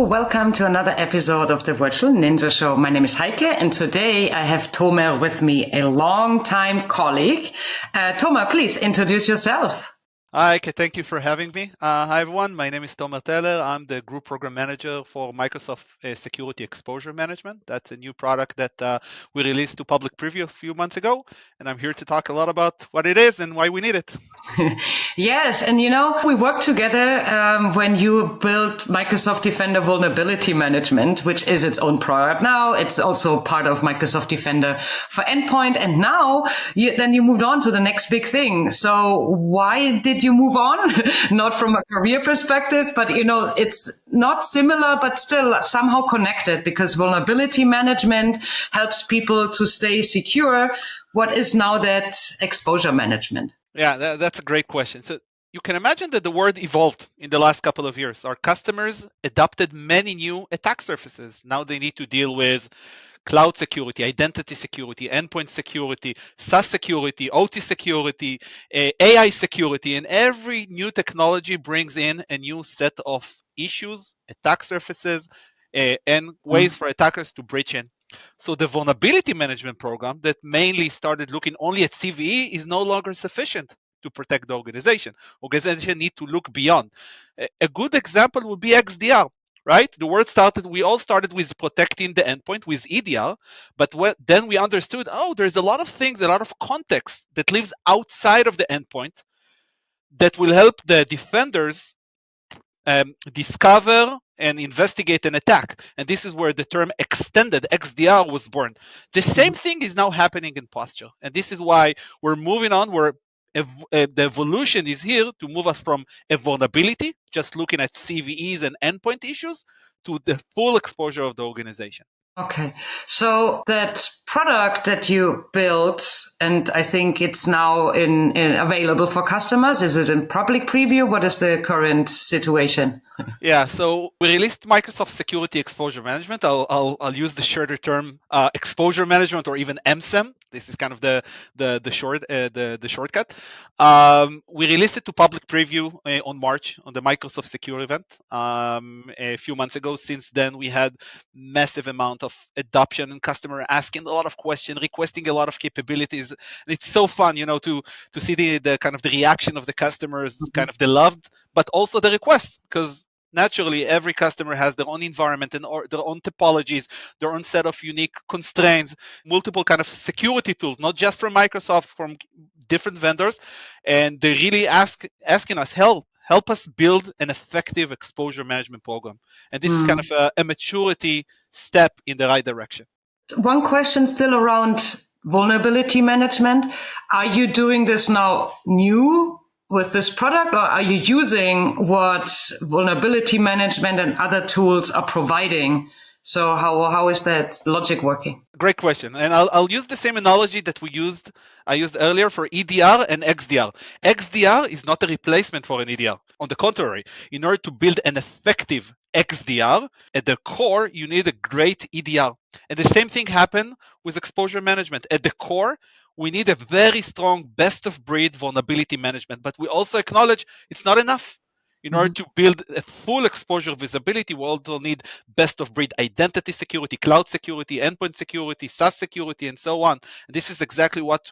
welcome to another episode of the Virtual Ninja Show. My name is Heike, and today I have Tomer with me, a long-time colleague. Tomer, please introduce yourself. Hi, thank you for having me. Hi, everyone. My name is Tomer Teller. I'm the Group Program Manager for Microsoft Security Exposure Management. That's a new product that we released to public preview a few months ago. And I'm here to talk a lot about what it is and why we need it. Yes. And, we worked together when you built Microsoft Defender Vulnerability Management, which is its own product now. It's also part of Microsoft Defender for Endpoint. And now you moved on to the next big thing. So why did you move on? Not from a career perspective, but, it's not similar, but still somehow connected, because vulnerability management helps people to stay secure. What is now that exposure management? Yeah, that's a great question. So you can imagine that the world evolved in the last couple of years. Our customers adopted many new attack surfaces. Now they need to deal with cloud security, identity security, endpoint security, SaaS security, OT security, AI security, and every new technology brings in a new set of issues, attack surfaces, and ways for attackers to breach in. So the vulnerability management program that mainly started looking only at CVE is no longer sufficient to protect the organization. Organizations need to look beyond. A good example would be XDR. Right? We all started with protecting the endpoint with EDR, but then we understood, there's a lot of things, a lot of context that lives outside of the endpoint that will help the defenders discover and investigate an attack. And this is where the term extended XDR was born. The same thing is now happening in posture. And this is why we're moving on. The evolution is here to move us from a vulnerability, just looking at CVEs and endpoint issues, to the full exposure of the organization. Okay. So that product that you built, and I think it's now available for customers, is it in public preview? What is the current situation? Yeah, so we released Microsoft Security Exposure Management. I'll use the shorter term exposure management, or even MSEM. This is kind of the shortcut. We released it to public preview on March on the Microsoft Secure event a few months ago. Since then, we had massive amount of adoption and customer asking a lot of questions, requesting a lot of capabilities. And it's so fun, to see the kind of the reaction of the customers, kind of the loved, but also the requests, because naturally, every customer has their own environment and their own topologies, their own set of unique constraints, multiple kind of security tools, not just from Microsoft, from different vendors. And they're really asking us, help us build an effective exposure management program. And this is kind of a maturity step in the right direction. One question still around vulnerability management. Are you doing this now new with this product, or are you using what vulnerability management and other tools are providing? So how is that logic working? Great question. And I'll use the same analogy that I used earlier for EDR and XDR. XDR is not a replacement for an EDR. On the contrary, in order to build an effective XDR, at the core, you need a great EDR. And the same thing happened with exposure management. At the core, we need a very strong best-of-breed vulnerability management, but we also acknowledge it's not enough. In order to build a full exposure visibility, we also need best-of-breed identity security, cloud security, endpoint security, SaaS security, and so on. And this is exactly what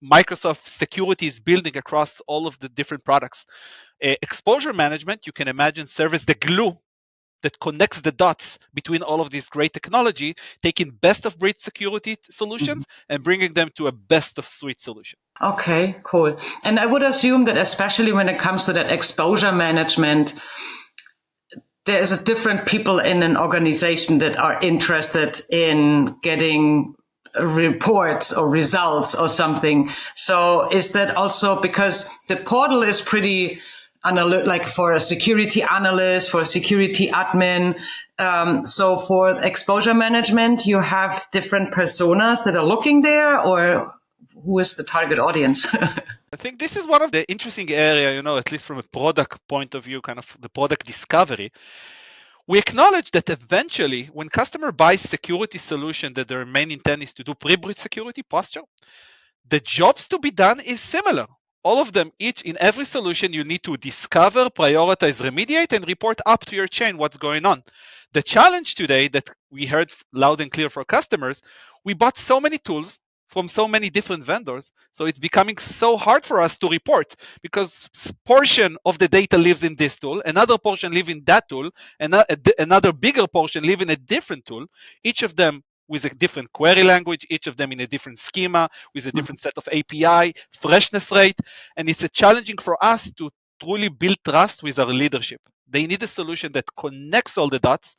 Microsoft Security is building across all of the different products. Exposure management, you can imagine, serves as the glue that connects the dots between all of these great technology, taking best-of-breed security solutions and bringing them to a best-of-suite solution. Okay, cool. And I would assume that especially when it comes to that exposure management, there's a different people in an organization that are interested in getting reports or results or something. So is that also because the portal is pretty like for a security analyst, for a security admin. So for exposure management, you have different personas that are looking there, or who is the target audience? I think this is one of the interesting area, at least from a product point of view, kind of the product discovery. We acknowledge that eventually, when customer buys security solution, that their main intent is to do pre-breach security posture, the jobs to be done is similar. All of them, each in every solution, you need to discover, prioritize, remediate, and report up to your chain what's going on. The challenge today that we heard loud and clear for customers, we bought so many tools from so many different vendors, so it's becoming so hard for us to report because portion of the data lives in this tool, another portion live in that tool, and another bigger portion live in a different tool, each of them with a different query language, each of them in a different schema, with a different set of API, freshness rate, and it's a challenging for us to truly build trust with our leadership. They need a solution that connects all the dots,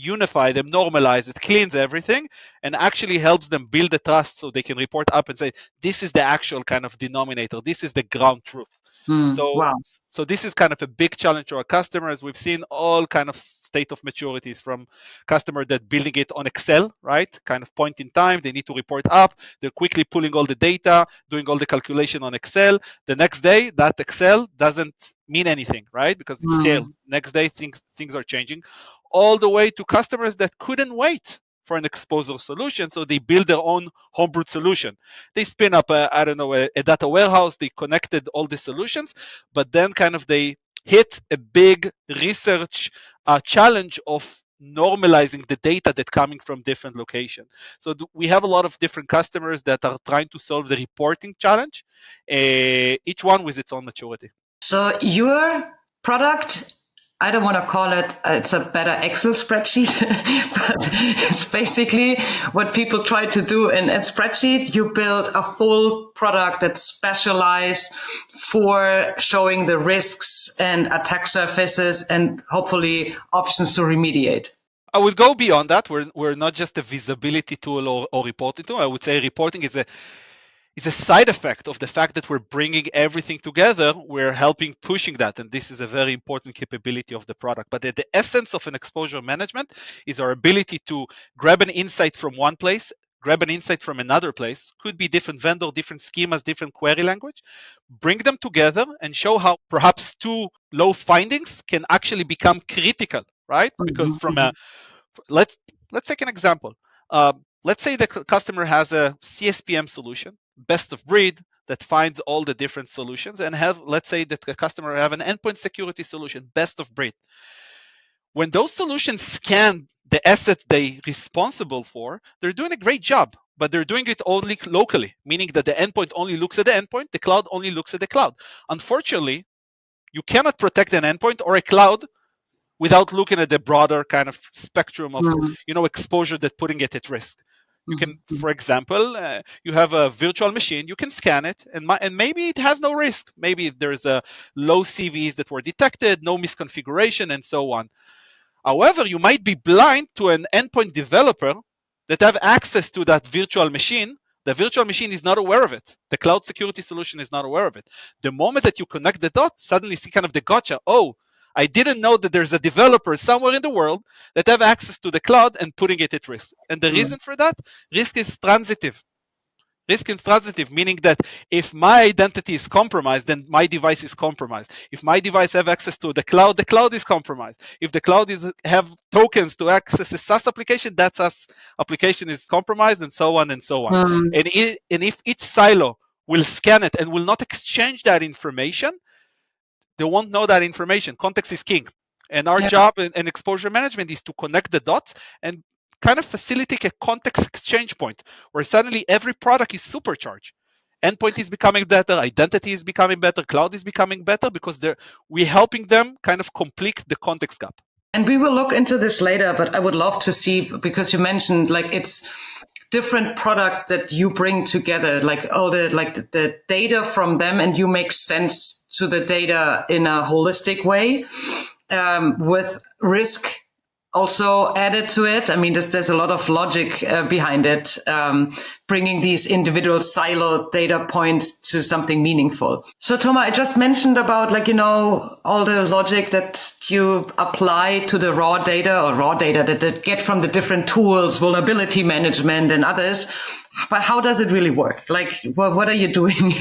unify them, normalize it, cleans everything, and actually helps them build the trust so they can report up and say, this is the actual kind of denominator, this is the ground truth. Wow. So this is kind of a big challenge to our customers. We've seen all kind of state of maturities from customer that building it on Excel, right? Kind of point in time, they need to report up. They're quickly pulling all the data, doing all the calculation on Excel. The next day, that Excel doesn't mean anything, right? Because it's stale. Next day, things are changing. All the way to customers that couldn't wait for an exposure solution, so they build their own homebrew solution. They spin up a data warehouse, they connected all the solutions, but then kind of they hit a big research challenge of normalizing the data that coming from different locations. So we have a lot of different customers that are trying to solve the reporting challenge, each one with its own maturity. So your product, I don't want to call it, it's a better Excel spreadsheet, but it's basically what people try to do in a spreadsheet. You build a full product that's specialized for showing the risks and attack surfaces and hopefully options to remediate. I would go beyond that. We're not just a visibility tool or reporting tool. I would say reporting is a side effect of the fact that we're bringing everything together. We're helping pushing that, and this is a very important capability of the product. But the essence of an exposure management is our ability to grab an insight from one place, grab an insight from another place, could be different vendor, different schemas, different query language, bring them together and show how perhaps two low findings can actually become critical, right? Because let's take an example. Let's say the customer has a CSPM solution, best of breed, that finds all the different solutions, and let's say that the customer have an endpoint security solution, best of breed. When those solutions scan the assets they responsible for, they're doing a great job, but they're doing it only locally, meaning that the endpoint only looks at the endpoint, the cloud only looks at the cloud. Unfortunately, you cannot protect an endpoint or a cloud without looking at the broader kind of spectrum of exposure that putting it at risk. You can, for example, you have a virtual machine, you can scan it, and maybe it has no risk. Maybe if there's a low CVEs that were detected, no misconfiguration, and so on. However, you might be blind to an endpoint developer that have access to that virtual machine. The virtual machine is not aware of it. The cloud security solution is not aware of it. The moment that you connect the dots, suddenly see kind of the gotcha. Oh, I didn't know that there's a developer somewhere in the world that have access to the cloud and putting it at risk. And the reason for that, risk is transitive. Risk is transitive, meaning that if my identity is compromised, then my device is compromised. If my device have access to the cloud is compromised. If the cloud have tokens to access a SaaS application, that SaaS application is compromised, and so on and so on. And if each silo will scan it and will not exchange that information, they won't know that information. Context is king. And our job in exposure management is to connect the dots and kind of facilitate a context exchange point where suddenly every product is supercharged. Endpoint is becoming better, identity is becoming better, cloud is becoming better because we're helping them kind of complete the context gap. And we will look into this later, but I would love to see, because you mentioned like it's different products that you bring together, like all the data from them, and you make sense to the data in a holistic way, with risk also added to it. I mean, there's a lot of logic behind it, bringing these individual siloed data points to something meaningful. So, Thomas, I just mentioned about all the logic that you apply to the raw data that they get from the different tools, vulnerability management and others. But how does it really work? Like, what are you doing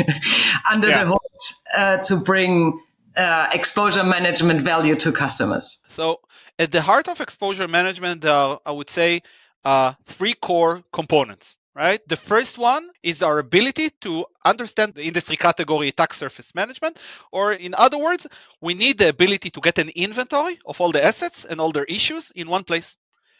under the hood to bring exposure management value to customers? So at the heart of exposure management, I would say 3 core components, right? The first one is our ability to understand the industry category attack surface management, or in other words, we need the ability to get an inventory of all the assets and all their issues in one place.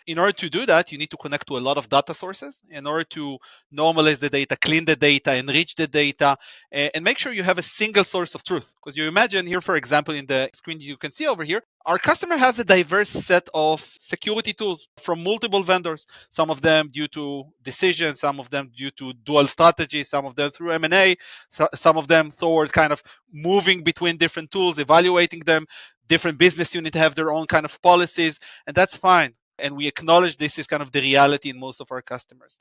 In order to do that, you need to connect to a lot of data sources in order to normalize the data, clean the data, enrich the data, and make sure you have a single source of truth. Because you imagine here, for example, in the screen you can see over here, our customer has a diverse set of security tools from multiple vendors, some of them due to decisions, some of them due to dual strategy, some of them through M&A, some of them toward kind of moving between different tools, evaluating them. Different business units have their own kind of policies, and that's fine. And we acknowledge this is kind of the reality in most of our customers.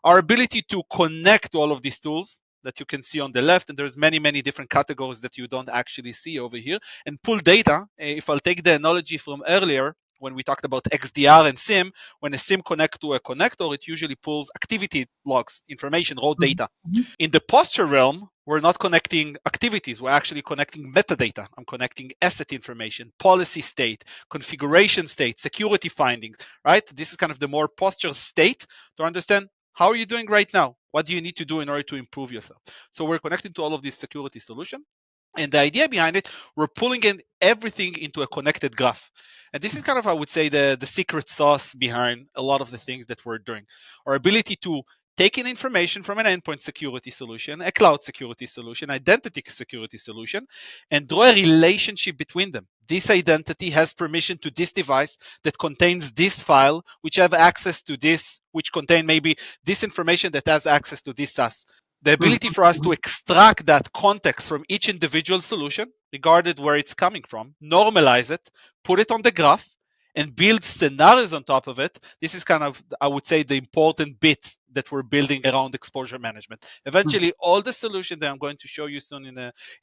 Our ability to connect all of these tools that you can see on the left, and there's many different categories that you don't actually see over here, and pull data. If I'll take the analogy from earlier, when we talked about XDR and SIM, when a SIM connects to a connector, it usually pulls activity logs, information, raw data. Mm-hmm. In the posture realm, we're not connecting activities, we're actually connecting metadata. I'm connecting asset information, policy state, configuration state, security findings, right? This is kind of the more posture state to understand how are you doing right now? What do you need to do in order to improve yourself? So we're connecting to all of these security solutions. And the idea behind it, we're pulling in everything into a connected graph. And this is kind of, I would say, the secret sauce behind a lot of the things that we're doing. Our ability to take in information from an endpoint security solution, a cloud security solution, identity security solution, and draw a relationship between them. This identity has permission to this device that contains this file, which have access to this, which contain maybe this information that has access to this SaaS. The ability for us to extract that context from each individual solution, regarded where it's coming from, normalize it, put it on the graph, and build scenarios on top of it. This is kind of, I would say, the important bit that we're building around exposure management. Eventually, all the solution that I'm going to show you soon in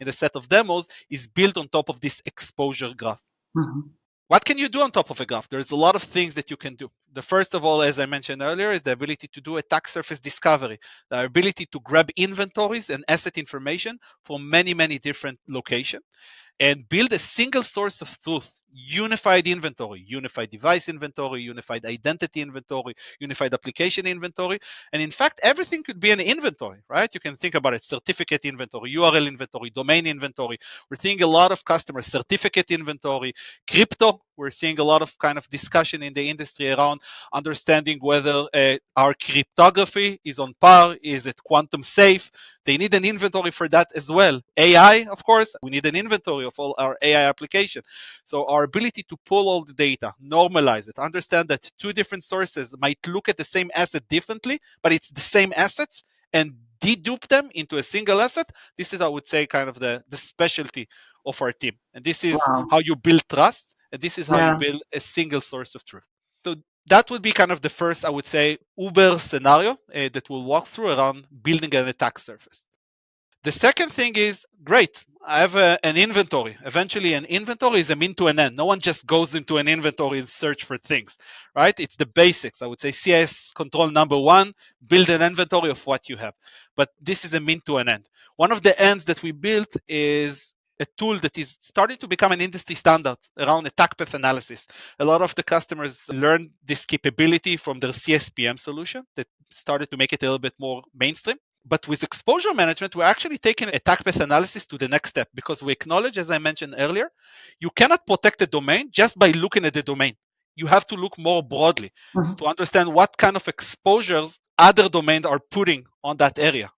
a set of demos is built on top of this exposure graph. Mm-hmm. What can you do on top of a graph? There's a lot of things that you can do. The first of all, as I mentioned earlier, is the ability to do attack surface discovery, the ability to grab inventories and asset information from many different locations and build a single source of truth, unified inventory, unified device inventory, unified identity inventory, unified application inventory. And in fact, everything could be an inventory, right? You can think about it, certificate inventory, URL inventory, domain inventory. We're seeing a lot of customers, certificate inventory, crypto. We're seeing a lot of kind of discussion in the industry around understanding whether our cryptography is on par, is it quantum safe? They need an inventory for that as well. AI, of course, we need an inventory of all our AI application. So our ability to pull all the data, normalize it, understand that two different sources might look at the same asset differently, but it's the same assets, and dedupe them into a single asset. This is, I would say, kind of the specialty of our team. And this is Wow. how you build trust, and this is how you Yeah. build a single source of truth. So that would be kind of the first, I would say, Uber scenario that we'll walk through around building an attack surface. The second thing is, great, I have an inventory. Eventually, an inventory is a mean to an end. No one just goes into an inventory and search for things, right? It's the basics. I would say CIS control number one, build an inventory of what you have. But this is a mean to an end. One of the ends that we built is a tool that is starting to become an industry standard around attack path analysis. A lot of the customers learned this capability from their CSPM solution that started to make it a little bit more mainstream. But with exposure management, we're actually taking attack path analysis to the next step because we acknowledge, as I mentioned earlier, you cannot protect a domain just by looking at the domain. You have to look more broadly Mm-hmm. to understand what kind of exposures other domains are putting on that area.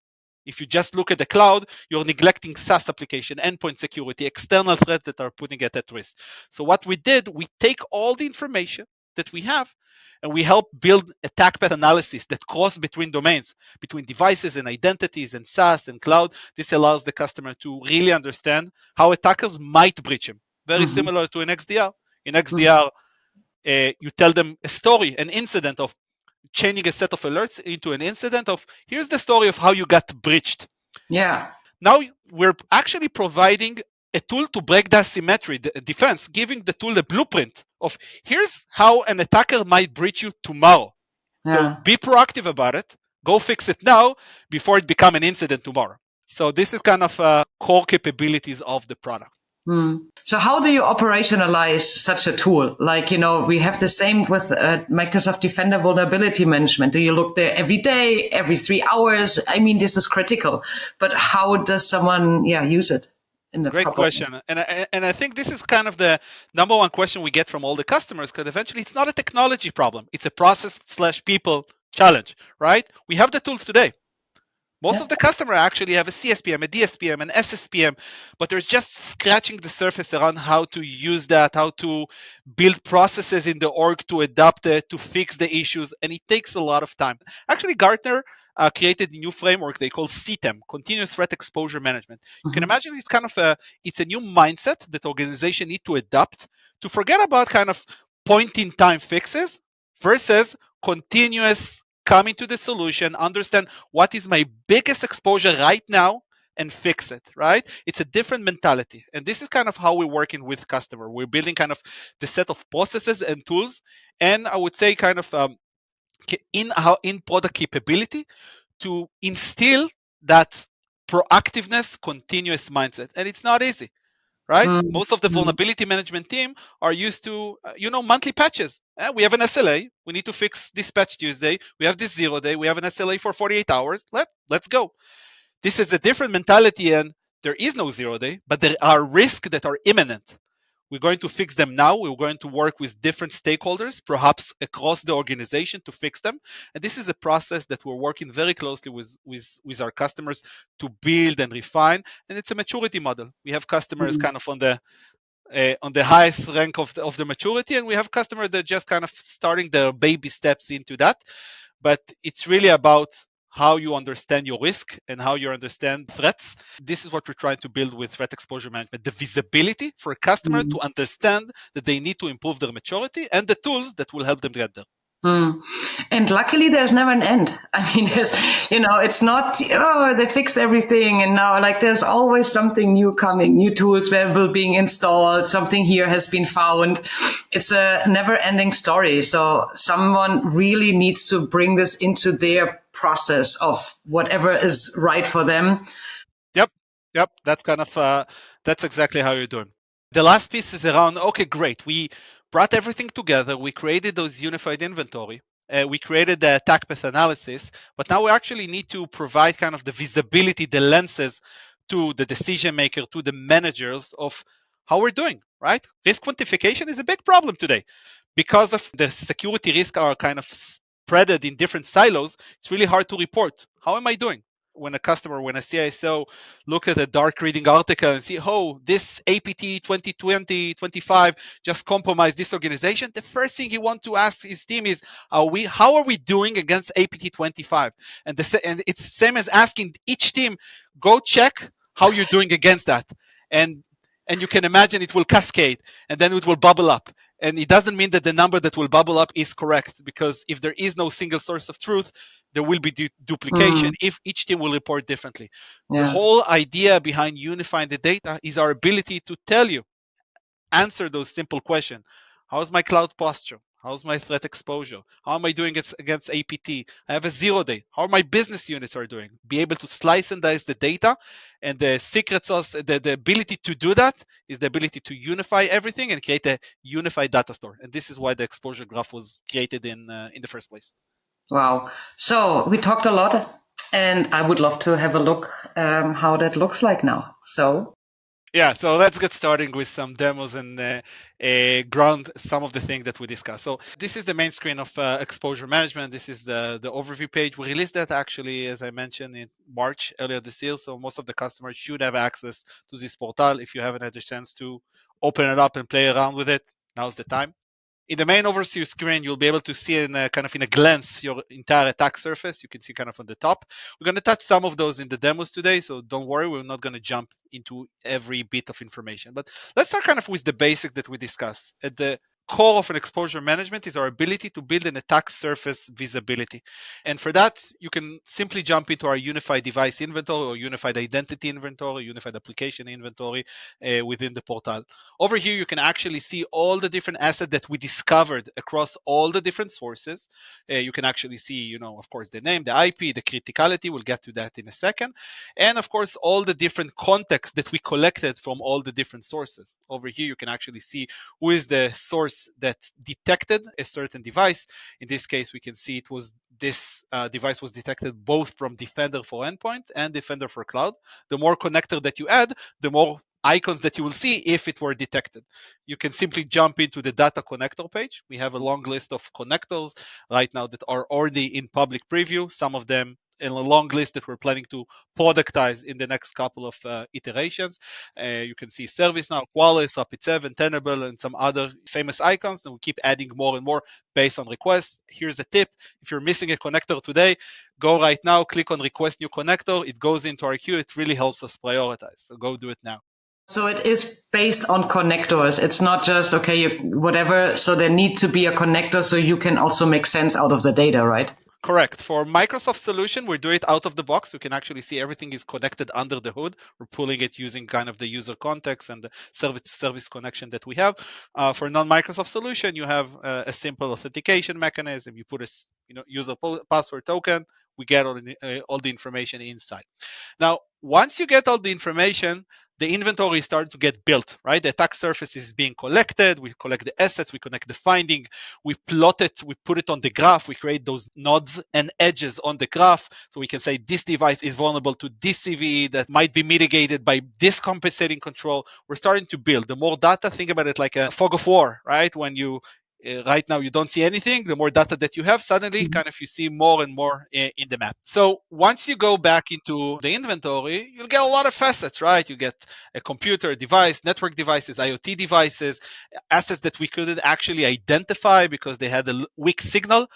If you just look at the cloud, you're neglecting SaaS application, endpoint security, external threats that are putting it at risk. So what we did, we take all the information that we have and we help build attack path analysis that cross between domains, between devices and identities and SaaS and cloud. This allows the customer to really understand how attackers might breach him. Very Mm-hmm. similar to an XDR. In XDR, you tell them a story, an incident of changing a set of alerts into an incident of here's the story of how you got breached. Yeah. Now we're actually providing a tool to break the asymmetry, the defense, giving the tool a blueprint of here's how an attacker might breach you tomorrow. So Yeah. be proactive about it. Go fix it now before it become an incident tomorrow. So this is kind of core capabilities of the product. So how do you operationalize such a tool? Like, we have the same with Microsoft Defender vulnerability management. Do you look there every day, every 3 hours? I mean, this is critical, but how does someone, use it in the Great proper way? question. And I think this is kind of the number one question we get from all the customers, because eventually it's not a technology problem. It's a process slash people challenge, right? We have the tools today. Most Yeah. of the customer actually have a CSPM, a DSPM, an SSPM, but there's just scratching the surface around how to use that, how to build processes in the org to adapt it, to fix the issues, and it takes a lot of time. Actually, Gartner created a new framework they call CTEM, Continuous Threat Exposure Management. You can imagine it's kind of it's a new mindset that organization need to adapt to forget about kind of point in time fixes versus continuous coming to the solution, understand what is my biggest exposure right now and fix it, right? It's a different mentality. And this is kind of how we're working with customer. We're building kind of the set of processes and tools, and I would say kind of in product capability to instill that proactiveness, continuous mindset. And it's not easy, right? Mm, Most of the mm, vulnerability management team are used to, monthly patches. We have an SLA. We need to fix this patch Tuesday. We have this 0 day. We have an SLA for 48 hours. Let's go. This is a different mentality, and there is no 0 day, but there are risks that are imminent. We're going to fix them now. We're going to work with different stakeholders, perhaps across the organization, to fix them. And this is a process that we're working very closely with our customers to build and refine. And it's a maturity model. We have customers mm, kind of on the highest rank of the maturity, and we have customers that just kind of starting their baby steps into that. But it's really about how you understand your risk and how you understand threats. This is what we're trying to build with threat exposure management, the visibility for a customer to mm. understand that they need to improve their maturity and the tools that will help them get there. Hmm. And luckily, there's never an end. I mean, it's not, they fixed everything. And now, like, there's always something new coming, new tools will being installed. Something here has been found. It's a never ending story. So someone really needs to bring this into their process of whatever is right for them. Yep, yep. That's exactly how you're doing. The last piece is around, okay, great. We brought everything together. We created those unified inventory. We created the attack path analysis, but now we actually need to provide kind of the visibility, the lenses to the decision maker, to the managers of how we're doing, right? Risk quantification is a big problem today. Because of the security risks are kind of spreaded in different silos, it's really hard to report. How am I doing? When a customer, when a CISO look at a dark reading article and see, oh, this APT 2020-25 just compromised this organization, the first thing he wants to ask his team is, how are we doing against APT 25? And it's the same as asking each team, go check how you're doing against that. And and you can imagine it will cascade and then it will bubble up. And it doesn't mean that the number that will bubble up is correct, because if there is no single source of truth, there will be duplication Mm, if each team will report differently. The yeah. whole idea behind unifying the data is our ability to tell you, answer those simple questions. How's my cloud posture? How's my threat exposure? How am I doing against APT? I have a 0 day. How are my business units are doing? Be able to slice and dice the data, and the secret sauce, the ability to do that is the ability to unify everything and create a unified data store. And this is why the exposure graph was created in the first place. Wow. So we talked a lot, and I would love to have a look how that looks like now. So Yeah, so let's get started with some demos and ground some of the things that we discussed. So this is the main screen of exposure management. This is the overview page. We released that actually, as I mentioned, in March earlier this year. So most of the customers should have access to this portal. If you haven't had a chance to open it up and play around with it, now's the time. In the main overview screen, you'll be able to see in kind of in a glance your entire attack surface. You can see kind of on the top. We're going to touch some of those in the demos today, so don't worry, we're not going to jump into every bit of information. But let's start kind of with the basic that we discussed. At the core of an exposure management is our ability to build an attack surface visibility. And for that, you can simply jump into our unified device inventory or unified identity inventory, unified application inventory within the portal. Over here, you can actually see all the different assets that we discovered across all the different sources. You can actually see, of course, the name, the IP, the criticality. We'll get to that in a second. And of course, all the different contexts that we collected from all the different sources. Over here, you can actually see who is the source that detected a certain device. In this case, we can see it was this device was detected both from Defender for Endpoint and Defender for Cloud. The more connector that you add, the more icons that you will see if it were detected. You can simply jump into the data connector page. We have a long list of connectors right now that are already in public preview. Some of them in a long list that we're planning to productize in the next couple of iterations. You can see ServiceNow, Qualys, Rapid7, Tenable, and some other famous icons, and we keep adding more and more based on requests. Here's a tip. If you're missing a connector today, go right now, click on request new connector. It goes into our queue. It really helps us prioritize. So go do it now. So it is based on connectors. It's not just, okay, whatever. So there needs to be a connector so you can also make sense out of the data, right? Correct. For Microsoft solution, we do it out of the box. We can actually see everything is connected under the hood. We're pulling it using kind of the user context and the service-to-service connection that we have. For non-Microsoft solution, you have a simple authentication mechanism. You put a user password token. We get all the information inside. Now, once you get all the information, the inventory is starting to get built, right? The attack surface is being collected. We collect the assets. We connect the finding. We plot it. We put it on the graph. We create those nodes and edges on the graph. So we can say this device is vulnerable to this CVE that might be mitigated by this compensating control. We're starting to build. The more data, think about it like a fog of war, right? When you right now you don't see anything, the more data that you have, suddenly kind of you see more and more in the map. So once you go back into the inventory, you'll get a lot of facets, right? You get a computer device, network devices, IoT devices, assets that we couldn't actually identify because they had a weak signal,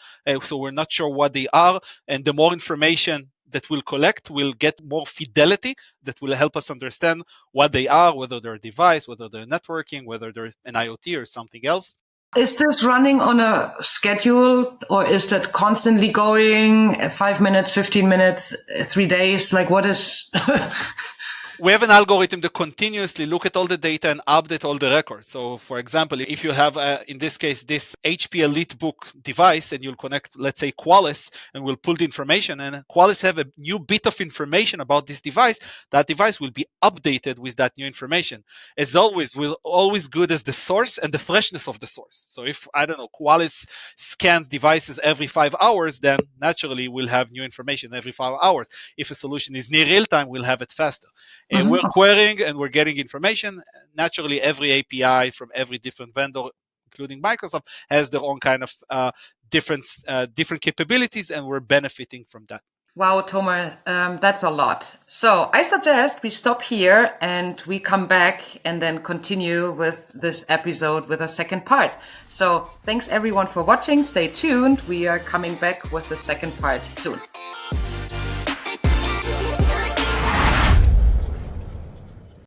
so we're not sure what they are. And the more information that we'll collect, we'll get more fidelity that will help us understand what they are, whether they're a device, whether they're networking, whether they're an IoT or something else. Is this running on a schedule, or is that constantly going 5 minutes, 15 minutes, 3 days? Like, what is... We have an algorithm to continuously look at all the data and update all the records. So for example, if you have, in this case, this HP EliteBook device and you'll connect, let's say, Qualys, and we'll pull the information, and Qualys have a new bit of information about this device, that device will be updated with that new information. As always, we're always good as the source and the freshness of the source. So if, I don't know, Qualys scans devices every 5 hours, then naturally we'll have new information every 5 hours. If a solution is near real time, we'll have it faster. We're querying and we're getting information. Naturally, every API from every different vendor, including Microsoft, has their own kind of different capabilities, and we're benefiting from that. Wow, Tomer, that's a lot. So I suggest we stop here and we come back and then continue with this episode with a second part. So thanks everyone for watching. Stay tuned. We are coming back with the second part soon.